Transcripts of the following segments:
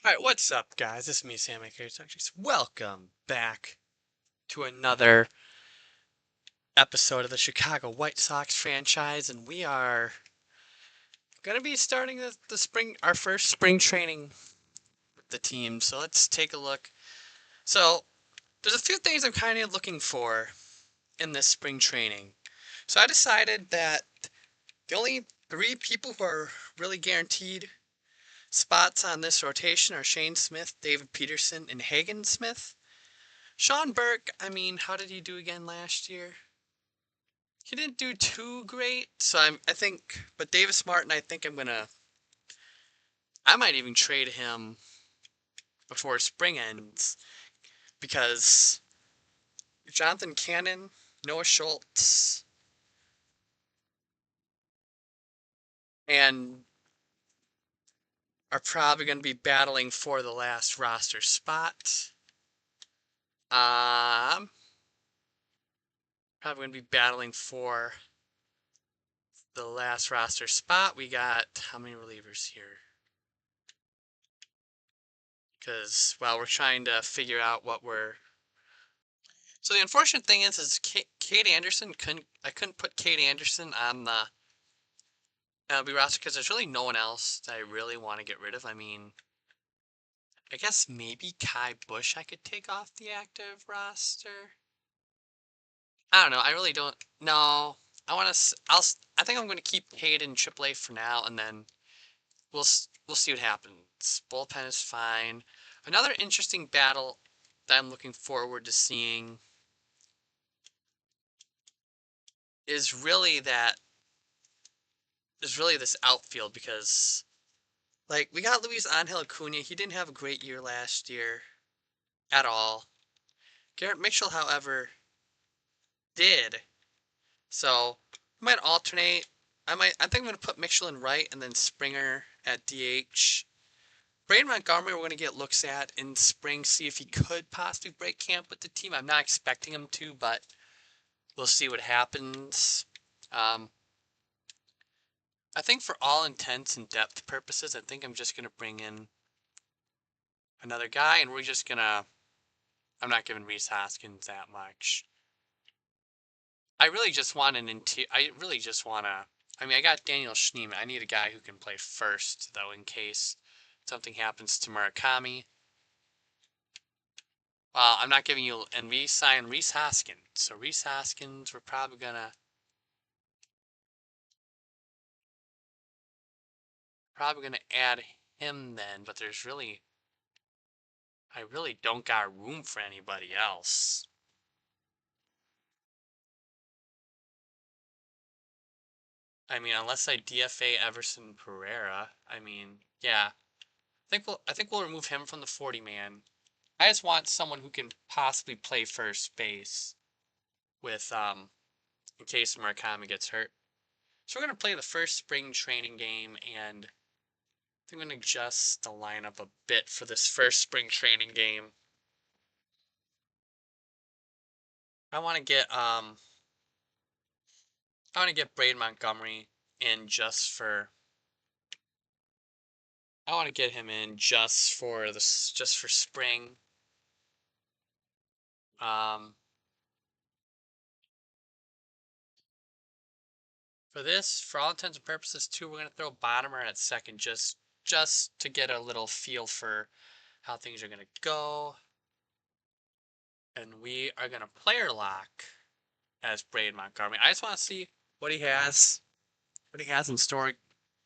Alright, what's up, guys? This is me, Sam Akers. Welcome back to another episode of the Chicago White Sox franchise, and we are going to be starting our first spring training with the team. So let's take a look. So, there's a few things I'm kind of looking for in this spring training. So I decided that the only three people who are really guaranteed spots on this rotation are Shane Smith, David Peterson, and Hagen Smith. Sean Burke, I mean, how did he do again last year? He didn't do too great, so I think, but Davis Martin, I think I might even trade him before spring ends because Jonathan Cannon, Noah Schultz, and are probably going to be battling for the last roster spot. Probably going to be battling for the last roster spot. We got how many relievers here? Because while we're trying to figure out what we're. So the unfortunate thing is Kate Anderson I couldn't put Kate Anderson on the MLB roster because there's really no one else that I really want to get rid of. I mean, I guess maybe Kai Bush I could take off the active roster. I don't know. I really don't. No, I think I'm going to keep Kate in AAA for now, and then we'll see what happens. Bullpen is fine. Another interesting battle that I'm looking forward to seeing is really this outfield because like we got Luis Angel Acuna. He didn't have a great year last year at all. Garrett Mitchell, however, did. So I might alternate. I think I'm gonna put Mitchell in right and then Springer at DH. Braden Montgomery we're gonna get looks at in spring, see if he could possibly break camp with the team. I'm not expecting him to, but we'll see what happens. I think for all intents and depth purposes, I think I'm just gonna bring in another guy, and I'm not giving Reese Hoskins that much. I really just want I got Daniel Schneemann. I need a guy who can play first, though, in case something happens to Murakami. Well, I'm not giving you, and we signed Reese Hoskins. So Reese Hoskins, we're probably gonna add him then, but I really don't got room for anybody else. I mean, unless I DFA Everson Pereira. I mean, yeah. I think we'll remove him from the 40 man. I just want someone who can possibly play first base with in case Murakami gets hurt. So we're gonna play the first spring training game, and I think I'm gonna adjust the lineup a bit for this first spring training game. I want to get Braden Montgomery in just for. I want to get him in just for spring. For this, for all intents and purposes, too, we're gonna throw Bottomer at second just to get a little feel for how things are gonna go. And we are gonna player lock as Braden Montgomery. I just want to see what he has in store.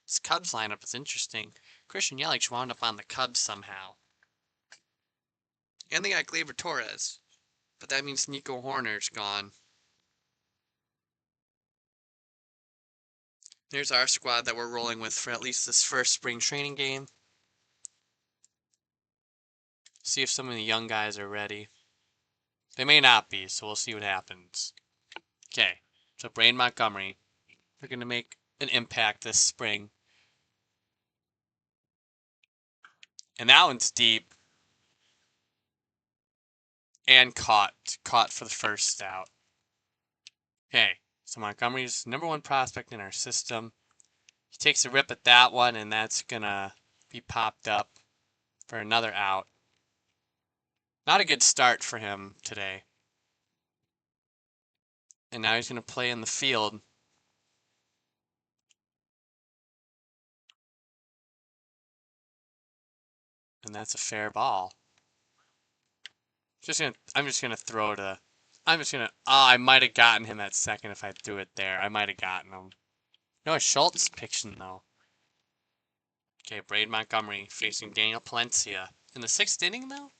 This Cubs lineup is interesting. Christian Yelich wound up on the Cubs somehow. And they got Gleyber Torres. But that means Nico Horner's gone. There's our squad that we're rolling with for at least this first spring training game. See if some of the young guys are ready. They may not be, so we'll see what happens. Okay, so Braden Montgomery. They're going to make an impact this spring. And that one's deep. And caught for the first out. Okay, so Montgomery's #1 prospect in our system. He takes a rip at that one, and that's going to be popped up. for another out. Not a good start for him today. And now he's going to play in the field. And that's a fair ball. I'm just gonna throw to. I'm just gonna. Oh, I might have gotten him at second if I threw it there. I might have gotten him. No, Schultz pitching though. Okay, Braid Montgomery facing Daniel Palencia in the 6th inning though.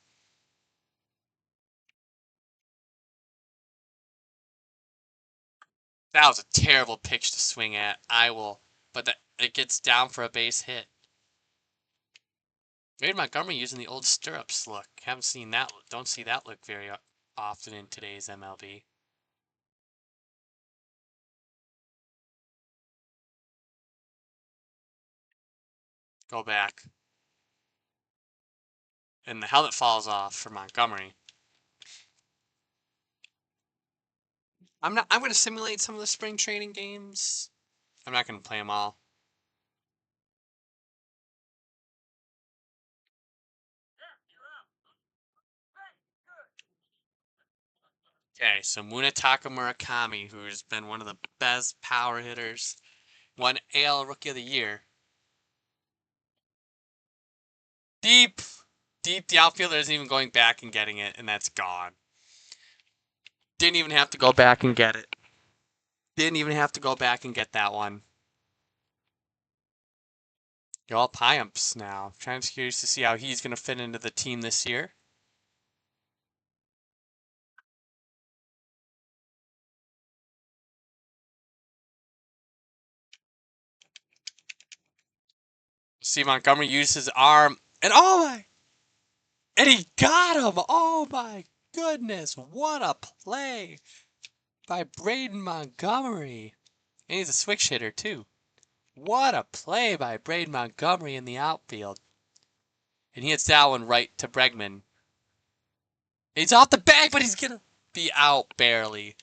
That was a terrible pitch to swing at. But it gets down for a base hit. Braid Montgomery using the old stirrups look. Haven't seen that. Don't see that look very often in today's MLB. Go back. And the helmet falls off for Montgomery. I'm going to simulate some of the spring training games. I'm not going to play them all. Okay, so Munetaka Murakami, who's been one of the best power hitters, won AL Rookie of the Year. Deep, deep. The outfielder isn't even going back and getting it, and that's gone. Didn't even have to go back and get it. Didn't even have to go back and get that one. You're all Piumps now. Kind of curious to see how he's going to fit into the team this year. See Montgomery use his arm, and oh my! And he got him! Oh my goodness! What a play by Braden Montgomery. And he's a switch hitter too. What a play by Braden Montgomery in the outfield. And he hits that one right to Bregman. He's off the bag, but he's going to be out barely.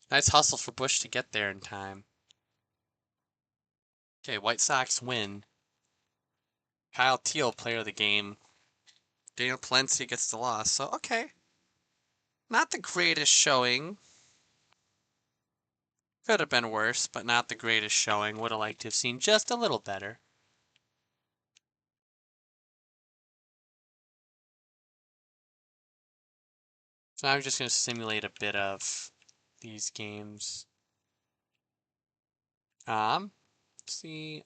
Nice hustle for Bush to get there in time. Okay, White Sox win. Kyle Teal, player of the game. Daniel Palencia gets the loss. So, okay. Not the greatest showing. Could have been worse, but not the greatest showing. Would have liked to have seen just a little better. So I'm just going to simulate a bit of these games. Let's see,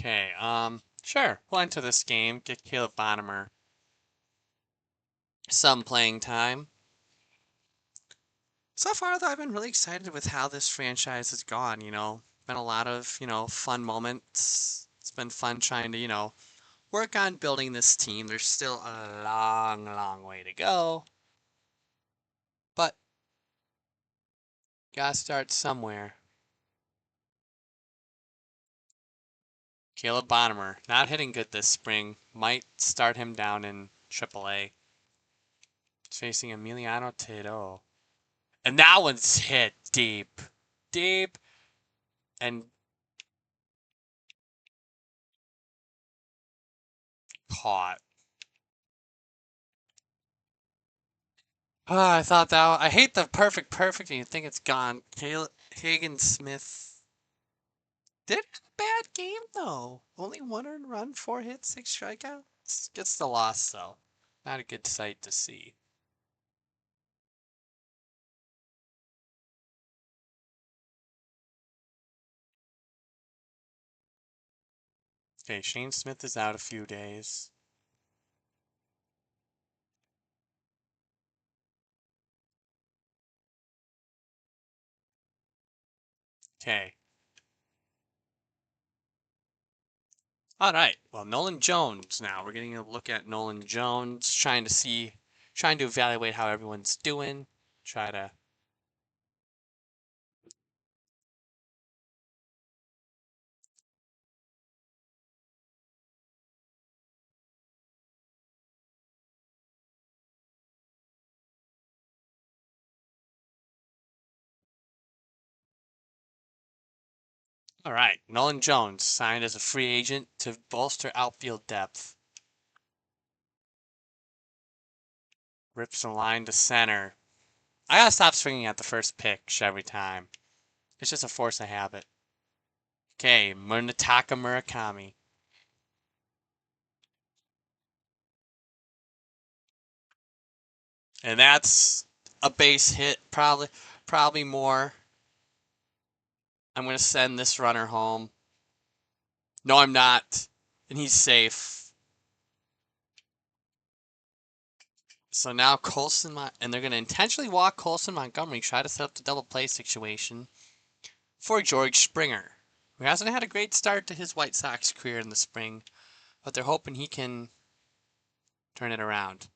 okay, sure. We'll enter this game. Get Caleb Bonnemer some playing time. So far, though, I've been really excited with how this franchise has gone. Been a lot of, fun moments. It's been fun trying to, work on building this team. There's still a long, long way to go. But, gotta start somewhere. Caleb Bonnemer, not hitting good this spring. Might start him down in AAA. It's facing Emiliano Tejero. And that one's hit deep. Deep. And caught. Oh, I thought that. I hate the perfect, and you think it's gone. Hagen Smith did a bad game, though. Only 1 earned run, 4 hits, 6 strikeouts. Gets the loss, though. Not a good sight to see. Okay, Shane Smith is out a few days. Okay. All right. Well, Nolan Jones now. We're getting a look at Nolan Jones, trying to evaluate how everyone's doing. Try to. All right, Nolan Jones signed as a free agent to bolster outfield depth. Rips a line to center. I gotta stop swinging at the first pitch every time. It's just a force of habit. Okay, Munetaka Murakami. And that's a base hit, probably more. I'm gonna send this runner home. No, I'm not. And he's safe. So now Colson, and they're gonna intentionally walk Colson Montgomery, try to set up the double play situation for George Springer, who hasn't had a great start to his White Sox career in the spring, but they're hoping he can turn it around.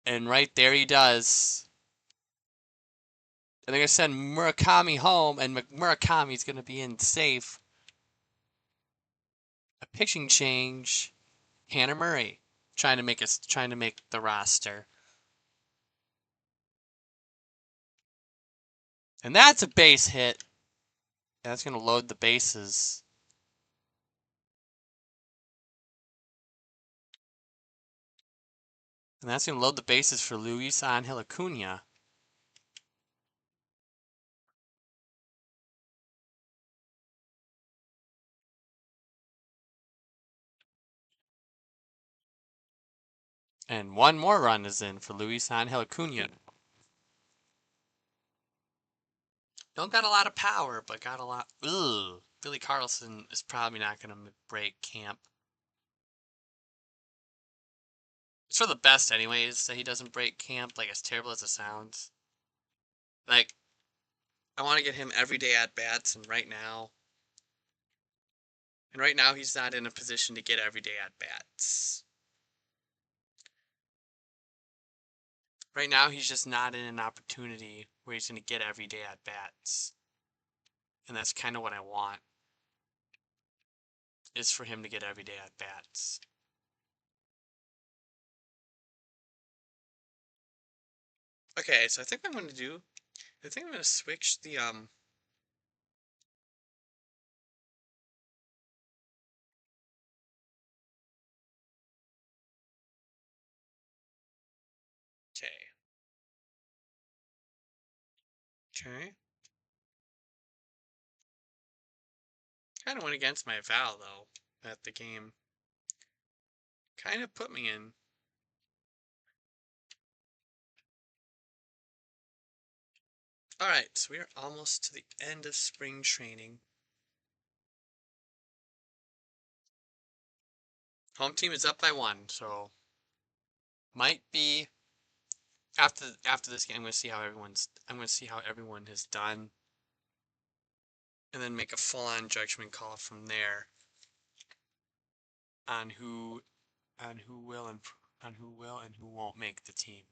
And right there he does. And they're going to send Murakami home, and Murakami's going to be in safe. A pitching change. Hannah Murray trying to make the roster. And that's a base hit. And that's going to load the bases. And that's going to load the bases for Luis Angel Acuna. And one more run is in for Luis Angel Acuna. Don't got a lot of power, but got a lot. Ugh. Billy Carlson is probably not going to break camp. It's for the best, anyways, that he doesn't break camp, like, as terrible as it sounds. Like, I want to get him everyday at bats, and right now he's not in a position to get everyday at bats. Right now he's just not in an opportunity where he's going to get everyday at bats. And that's kind of what I want, is for him to get everyday at bats. Okay, so I think I'm going to switch the okay. Okay. Kind of went against my vow, though, that the game kind of put me in. Alright, so we are almost to the end of spring training. Home team is up by 1, so might be after this game. I'm gonna see how everyone has done, and then make a full-on judgment call from there on who will and who won't make the team.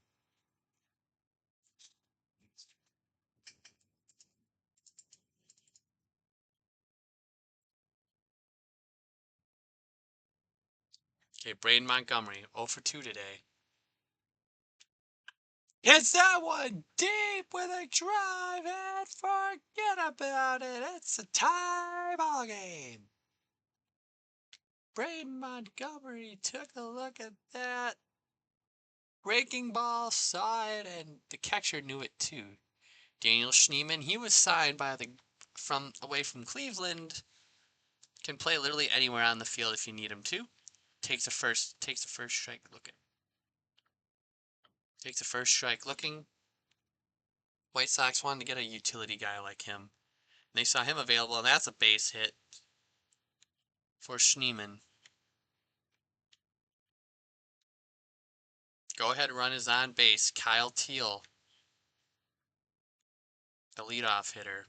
Okay, Braden Montgomery, 0 for 2 today. Hits that one deep with a drive and forget about it. It's a tie ball game. Braden Montgomery took a look at that breaking ball, saw it, and the catcher knew it too. Daniel Schneemann, he was signed away from Cleveland. Can play literally anywhere on the field if you need him to. Takes the first strike looking. Takes the first strike looking. White Sox wanted to get a utility guy like him. And they saw him available, and that's a base hit for Schneemann. Go ahead run is on base. Kyle Teal, the leadoff hitter.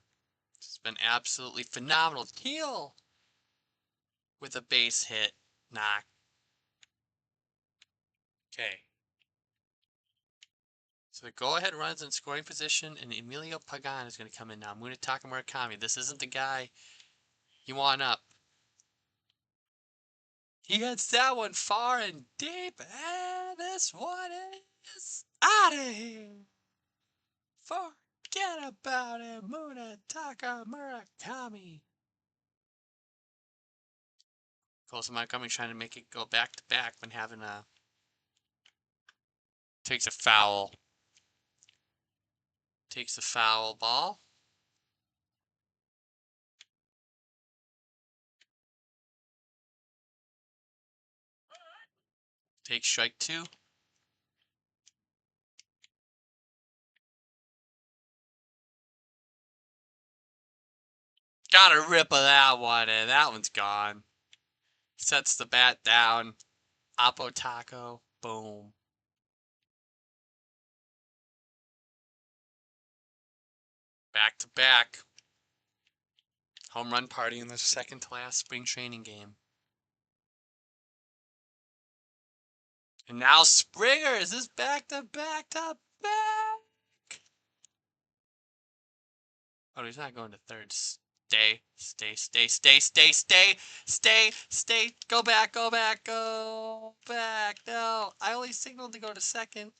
It's been absolutely phenomenal. Teal with a base hit. Knock. Okay. So the go-ahead runs in scoring position, and Emilio Pagan is going to come in now. Munetaka Murakami. This isn't the guy you want up. He hits that one far and deep, and this one is out of here. Forget about it, Munetaka Murakami. Colson Montgomery trying to make it go back to back when having a takes a foul. Takes a foul ball. Takes strike 2. Got a rip of that one, and that one's gone. Sets the bat down. Oppo Taco. Boom. Back to back. Home run party in the second to last spring training game. And now Springer is this back to back to back. Oh, he's not going to third. Stay. Stay. Go back. Go back. No, I only signaled to go to second.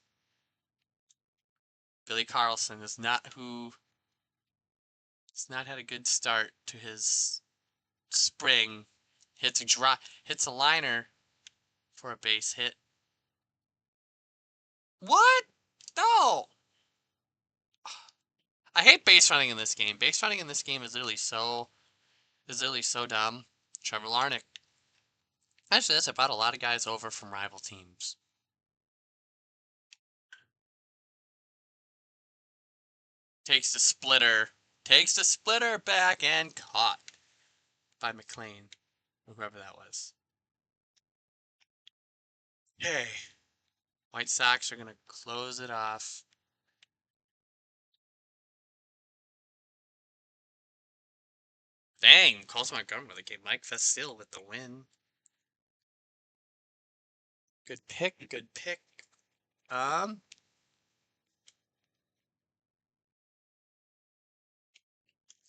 Billy Carlson is not who. Has not had a good start to his spring. Hits a liner for a base hit. What? No. I hate base running in this game. Base running in this game is literally so dumb. Trevor Larnach. Actually, that's about a lot of guys over from rival teams. Takes the splitter. Takes the splitter back and caught by McLean. Or whoever that was. Hey. White Sox are going to close it off. Dang, Colson Montgomery gave Mike Facil with the win. Good pick.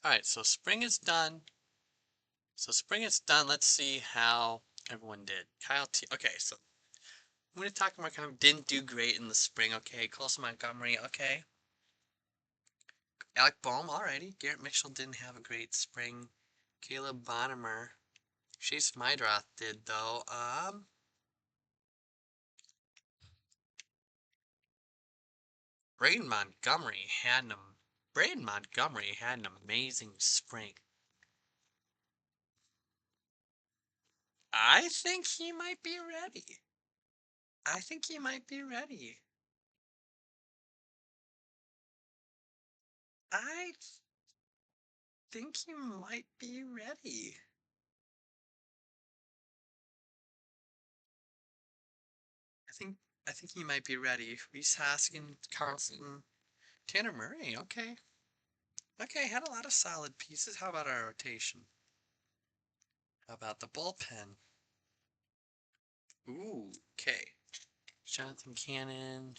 Alright, so spring is done. Let's see how everyone did. Okay, so I'm going to talk about kind of didn't do great in the spring. Okay, Colson Montgomery. Okay. Alec Bohm. Alrighty. Garrett Mitchell didn't have a great spring. Caleb Bonnemer. Chase Mydroth did though. Braden Montgomery had an amazing spring. I think he might be ready. I think he might be ready. I think he might be ready. I think he might be ready. Reese Hoskin, Carlson, Tanner Murray. Okay. Okay, had a lot of solid pieces. How about our rotation? How about the bullpen? Ooh, okay. Jonathan Cannon.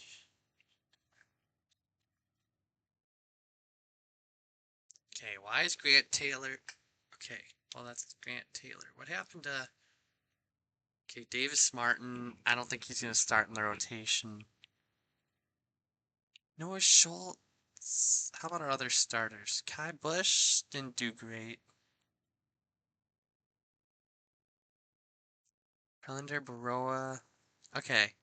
Okay, why is Grant Taylor? Okay, well, that's Grant Taylor. What happened to. Okay, Davis Martin. I don't think he's going to start in the rotation. Noah Schultz. How about our other starters? Kai Bush didn't do great. Pelinder Baroa. Okay.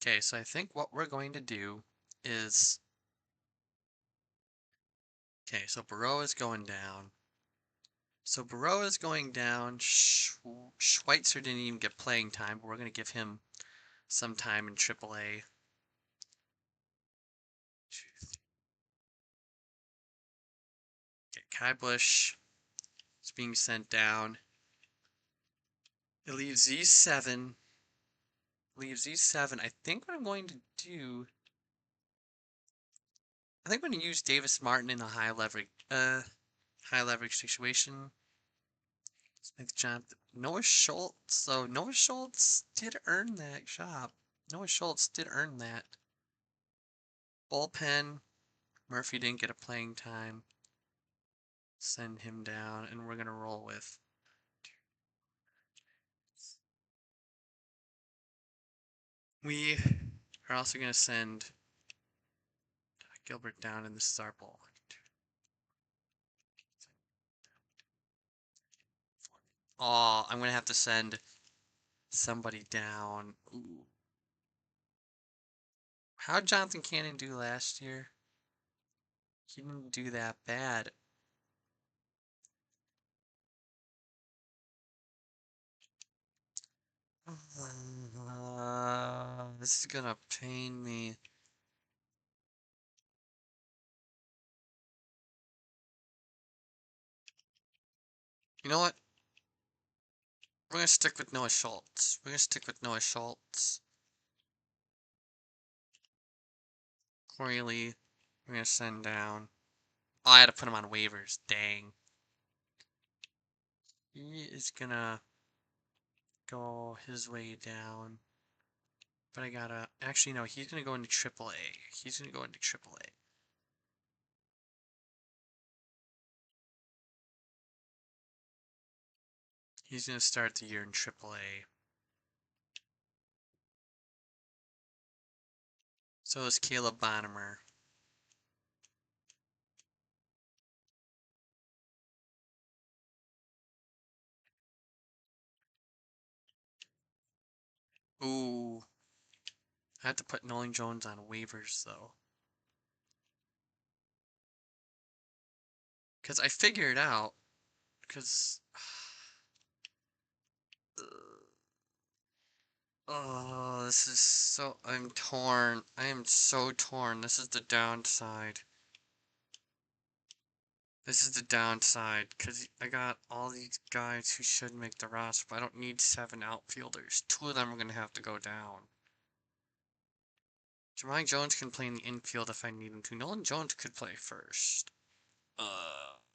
Okay, so I think what we're going to do is. Okay, so Baroa is going down. Schweitzer didn't even get playing time, but we're going to give him some time in AAA. Okay, Kai Bush is being sent down. It leaves Z7. I think what I'm going to do. I think I'm going to use Davis Martin in a high leverage situation. Smith Johnson. Noah Schultz. So Noah Schultz did earn that job. Bullpen. Murphy didn't get a playing time. Send him down, and we're going to roll with. We are also going to send Gilbert down, and this is our bull. Oh, I'm gonna have to send somebody down. Ooh. How'd Jonathan Cannon do last year? He didn't do that bad. This is gonna pain me. You know what? We're gonna stick with Noah Schultz. We're gonna stick with Noah Schultz. Corey Lee, we're gonna send down. Oh, I had to put him on waivers. Dang. He is gonna go his way down. But I gotta. Actually, no, he's gonna go into AAA. He's gonna go into AAA. He's gonna start the year in AAA. So is Caleb Bonnemer. Ooh. I have to put Nolan Jones on waivers, though. Because I figured out. Because. Oh, this is so. I'm torn. I am so torn. This is the downside. This is the downside. Because I got all these guys who should make the roster, but I don't need 7 outfielders. 2 of them are going to have to go down. Jermaine Jones can play in the infield if I need him to. Nolan Jones could play first.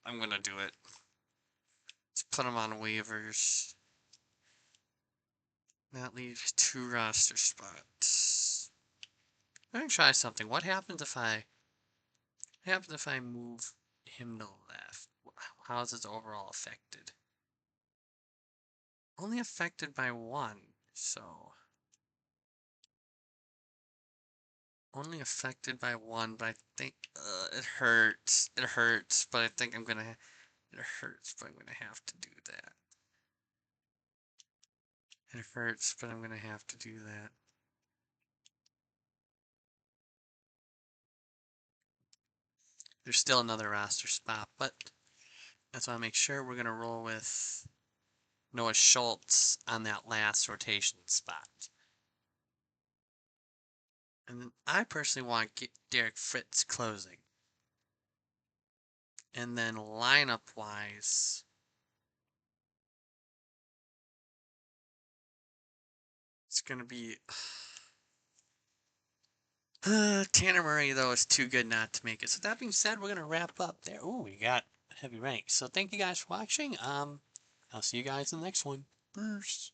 I'm going to do it. Let's put him on waivers. That leaves 2 roster spots. I'm gonna try something. What happens if I move him to left? How is his overall affected? Only affected by 1, so only affected by 1. But I think it hurts. It hurts, but I think I'm gonna. It hurts, but I'm gonna have to do that. It hurts, but I'm gonna have to do that. There's still another roster spot, but that's why I make sure we're gonna roll with Noah Schultz on that last rotation spot. And then I personally want to get Derek Fritz closing. And then lineup wise, it's gonna be Tanner Murray though is too good not to make it. So that being said, we're gonna wrap up there. Ooh, we got heavy rank. So thank you guys for watching. I'll see you guys in the next one. Peace.